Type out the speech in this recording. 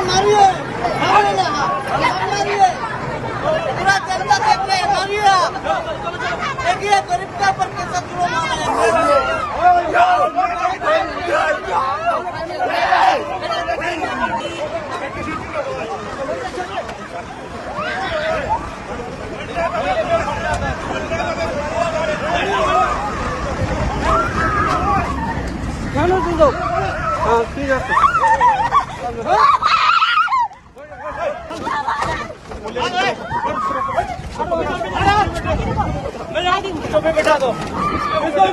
मारिए पूरा जनता देख रहे हैं, मारिए देखिए गरीब का पर कैसा जुलूम हो रहा है। हाँ ठीक है बैठा दो इसको